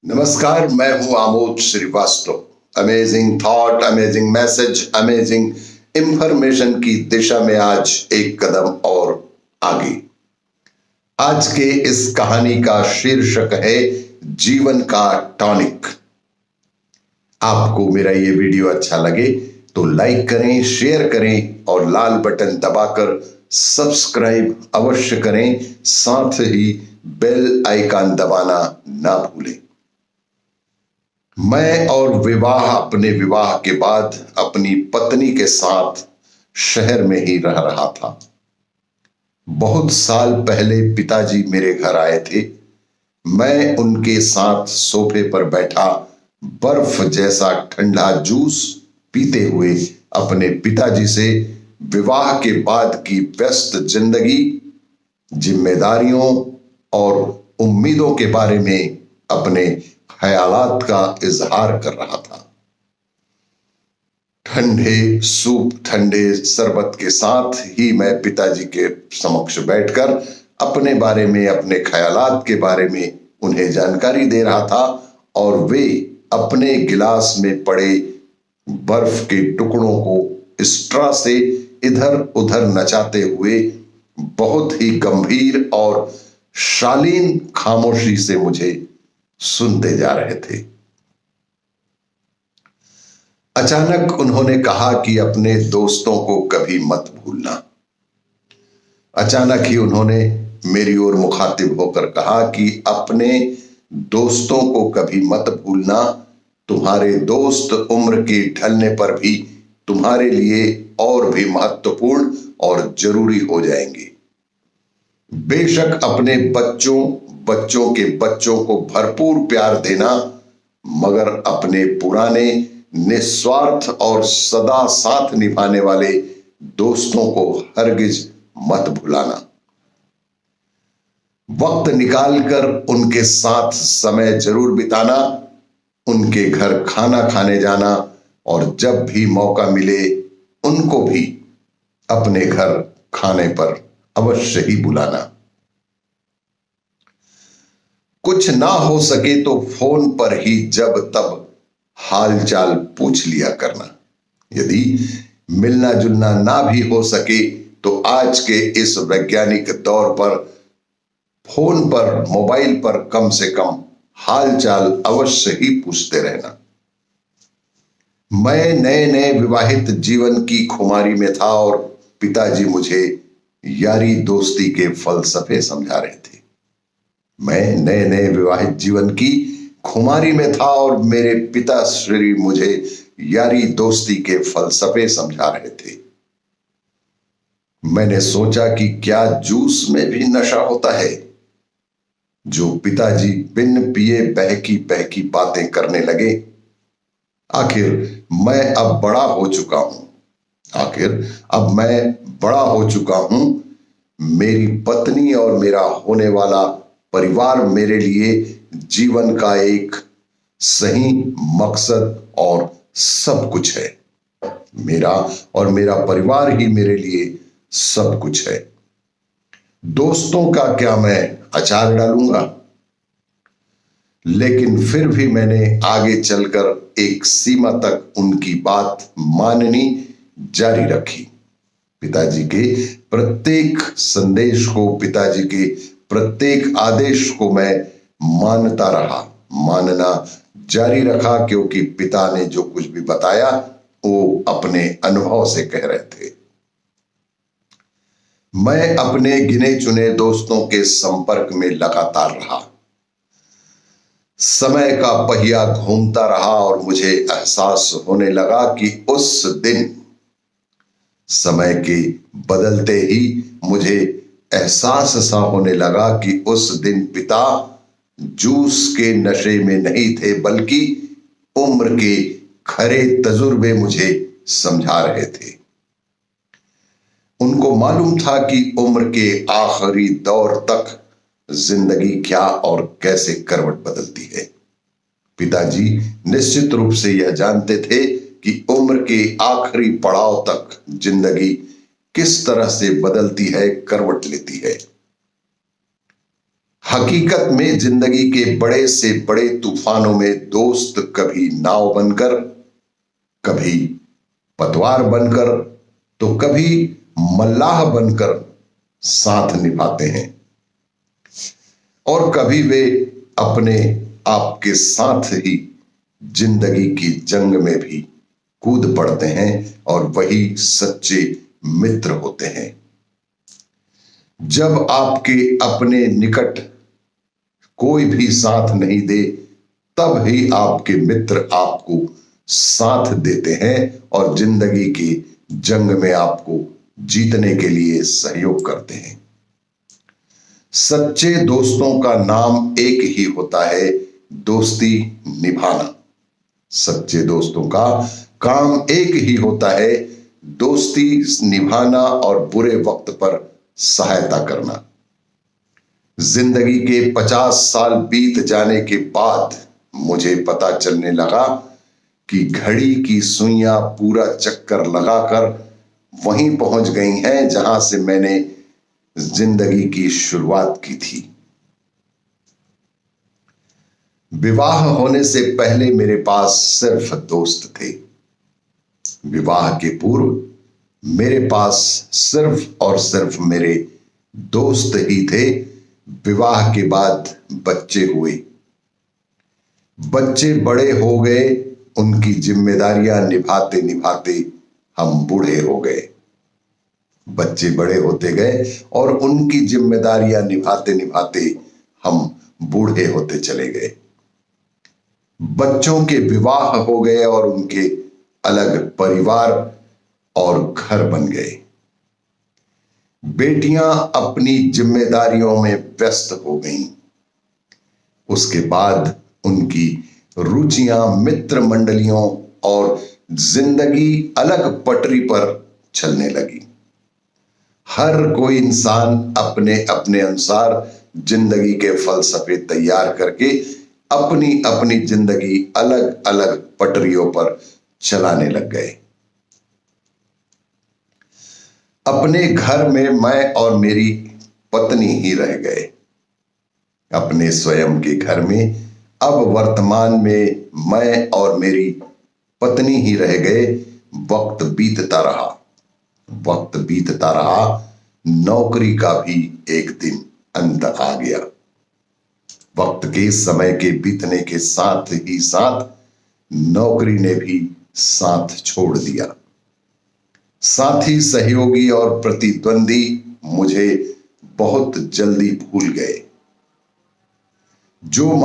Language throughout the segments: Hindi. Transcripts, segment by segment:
नमस्कार, मैं हूं Amod Shrivastava. Amazing thought, amazing message, amazing information की दिशा में आज एक कदम और आगे। आज के इस कहानी का शीर्षक है जीवन का टॉनिक। आपको मेरा ये वीडियो अच्छा लगे तो लाइक करें, शेयर करें और लाल बटन दबाकर सब्सक्राइब अवश्य करें। साथ ही बेल आइकन दबाना ना भूलें। मैं और अपने विवाह के बाद अपनी पत्नी के साथ शहर में ही रह रहा था। बहुत साल पहले पिताजी मेरे घर आए थे। मैं उनके साथ सोफे पर बैठा बर्फ जैसा ठंडा जूस पीते हुए अपने पिताजी से विवाह के बाद की व्यस्त जिंदगी, जिम्मेदारियों और उम्मीदों के बारे में अपने ख्यालात का इजहार कर रहा था। ठंडे सूप, ठंडे शरबत के साथ ही मैं पिताजी के समक्ष बैठकर अपने बारे में, अपने ख्यालात के बारे में उन्हें जानकारी दे रहा था और वे अपने गिलास में पड़े बर्फ के टुकड़ों को स्ट्रॉ से इधर उधर नचाते हुए बहुत ही गंभीर और शालीन खामोशी से मुझे सुनते जा रहे थे। अचानक उन्होंने कहा कि अपने दोस्तों को कभी मत भूलना। अचानक ही उन्होंने मेरी ओर मुखातिब होकर कहा कि अपने दोस्तों को कभी मत भूलना। तुम्हारे दोस्त उम्र के ढलने पर भी तुम्हारे लिए और भी महत्वपूर्ण और जरूरी हो जाएंगे। बेशक अपने बच्चों के बच्चों को भरपूर प्यार देना, मगर अपने पुराने, निस्वार्थ और सदा साथ निभाने वाले दोस्तों को हरगिज मत भुलाना। वक्त निकालकर उनके साथ समय जरूर बिताना, उनके घर खाना खाने जाना और जब भी मौका मिले उनको भी अपने घर खाने पर अवश्य ही बुलाना। कुछ ना हो सके तो फोन पर ही जब तब हालचाल पूछ लिया करना। यदि मिलना जुलना ना भी हो सके तो आज के इस वैज्ञानिक दौर पर फोन पर, मोबाइल पर कम से कम हालचाल अवश्य ही पूछते रहना। मैं नए नए विवाहित जीवन की खुमारी में था और पिताजी मुझे यारी दोस्ती के फलसफे समझा रहे थे। मैं नए नए विवाहित जीवन की खुमारी में था और मेरे पिताश्री मुझे यारी दोस्ती के फलसफे समझा रहे थे। मैंने सोचा कि क्या जूस में भी नशा होता है? जो पिताजी बिन पिए बहकी बहकी बातें करने लगे। आखिर मैं अब बड़ा हो चुका हूं। मेरी पत्नी और मेरा होने वाला परिवार मेरे लिए जीवन का एक सही मकसद और सब कुछ है। मेरा परिवार ही मेरे लिए सब कुछ है। दोस्तों का क्या मैं अचार डालूंगा? लेकिन फिर भी मैंने आगे चलकर एक सीमा तक उनकी बात माननी जारी रखी। पिताजी के प्रत्येक संदेश को, पिताजी के प्रत्येक आदेश को मैं मानना जारी रखा, क्योंकि पिता ने जो कुछ भी बताया वो अपने अनुभव से कह रहे थे। मैं अपने गिने चुने दोस्तों के संपर्क में लगातार रहा। समय का पहिया घूमता रहा और मुझे एहसास होने लगा कि उस दिन, समय के बदलते ही मुझे एहसास सा होने लगा कि उस दिन पिता जूस के नशे में नहीं थे, बल्कि उम्र के खरे तजुर्बे मुझे समझा रहे थे। उनको मालूम था कि उम्र के आखिरी दौर तक जिंदगी क्या और कैसे करवट बदलती है। पिताजी निश्चित रूप से यह जानते थे कि उम्र के आखिरी पड़ाव तक जिंदगी किस तरह से बदलती है, करवट लेती है। हकीकत में जिंदगी के बड़े से बड़े तूफानों में दोस्त कभी नाव बनकर, कभी पतवार बनकर, तो कभी मल्लाह बनकर साथ निभाते हैं, और कभी वे अपने आप के साथ ही जिंदगी की जंग में भी कूद पड़ते हैं, और वही सच्चे मित्र होते हैं। जब आपके अपने निकट कोई भी साथ नहीं दे, तब ही आपके मित्र आपको साथ देते हैं और जिंदगी की जंग में आपको जीतने के लिए सहयोग करते हैं। सच्चे दोस्तों का नाम एक ही होता है, दोस्ती निभाना। सच्चे दोस्तों का काम एक ही होता है, दोस्ती निभाना और बुरे वक्त पर सहायता करना। जिंदगी के 50 साल बीत जाने के बाद मुझे पता चलने लगा कि घड़ी की सुइयां पूरा चक्कर लगाकर वहीं पहुंच गई हैं जहां से मैंने जिंदगी की शुरुआत की थी। विवाह होने से पहले मेरे पास सिर्फ दोस्त थे। विवाह के पूर्व मेरे पास सिर्फ और सिर्फ मेरे दोस्त ही थे। विवाह के बाद बच्चे हुए, बच्चे बड़े हो गए, उनकी जिम्मेदारियां निभाते निभाते हम बूढ़े हो गए। बच्चे बड़े होते गए और उनकी जिम्मेदारियां निभाते निभाते हम बूढ़े होते चले गए। बच्चों के विवाह हो गए और उनके अलग परिवार और घर बन गए। बेटियां अपनी जिम्मेदारियों में व्यस्त हो गईं। उसके बाद उनकी रुचियां मित्र मंडलियों और जिंदगी अलग पटरी पर चलने लगी। हर कोई इंसान अपने अपने अनुसार जिंदगी के फलसफे तैयार करके अपनी अपनी जिंदगी अलग अलग पटरियों पर चलाने लग गए। अपने घर में मैं और मेरी पत्नी ही रह गए। अपने स्वयं के घर में अब वर्तमान में मैं और मेरी पत्नी ही रह गए। वक्त बीतता रहा, वक्त बीतता रहा, नौकरी का भी एक दिन अंत आ गया। वक्त के समय के बीतने के साथ ही साथ नौकरी ने भी साथ छोड़ दिया। साथी, सहयोगी और प्रतिद्वंदी मुझे बहुत जल्दी भूल गए। जो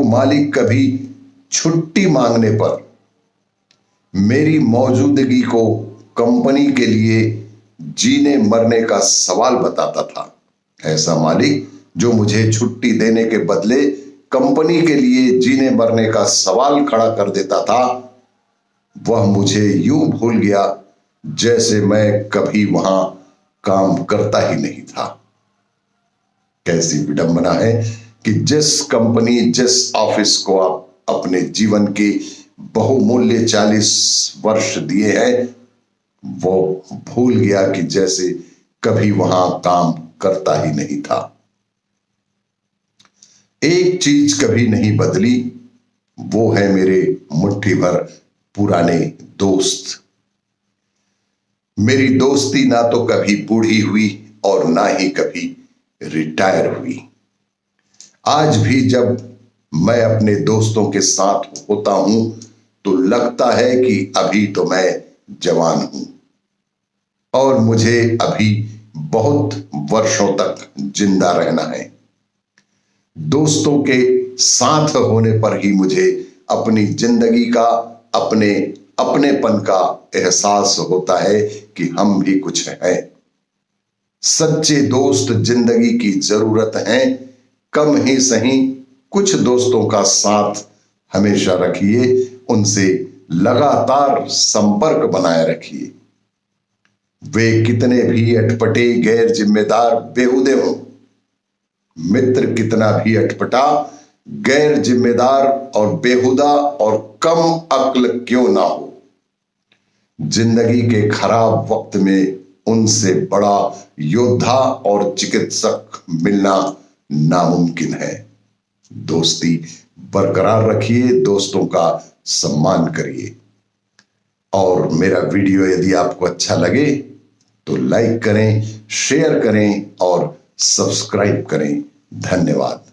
मालिक कभी छुट्टी मांगने पर मेरी मौजूदगी को कंपनी के लिए जीने मरने का सवाल बताता था, ऐसा मालिक जो मुझे छुट्टी देने के बदले कंपनी के लिए जीने मरने का सवाल खड़ा कर देता था, वह मुझे यूं भूल गया जैसे मैं कभी वहां काम करता ही नहीं था। कैसी विडंबना है कि जिस कंपनी, जिस ऑफिस को आप अपने जीवन के बहुमूल्य 40 वर्ष दिए हैं, वो भूल गया कि जैसे कभी वहां काम करता ही नहीं था। एक चीज कभी नहीं बदली, वो है मेरे मुट्ठी भर पुराने दोस्त। मेरी दोस्ती ना तो कभी बूढ़ी हुई और ना ही कभी रिटायर हुई। आज भी जब मैं अपने दोस्तों के साथ होता हूं तो लगता है कि अभी तो मैं जवान हूं और मुझे अभी बहुत वर्षों तक जिंदा रहना है। दोस्तों के साथ होने पर ही मुझे अपनी जिंदगी का, अपने अपनेपन का एहसास होता है कि हम भी कुछ हैं। सच्चे दोस्त जिंदगी की जरूरत हैं। कम ही सही कुछ दोस्तों का साथ हमेशा रखिए, उनसे लगातार संपर्क बनाए रखिए। वे कितने भी अटपटे, गैर जिम्मेदार, बेहुदे हों, मित्र कितना भी अटपटा, गैर जिम्मेदार और बेहुदा और कम अक्ल क्यों ना हो, जिंदगी के खराब वक्त में उनसे बड़ा योद्धा और चिकित्सक मिलना नामुमकिन है। दोस्ती बरकरार रखिए, दोस्तों का सम्मान करिए। और मेरा वीडियो यदि आपको अच्छा लगे तो लाइक करें, शेयर करें और सब्सक्राइब करें। धन्यवाद।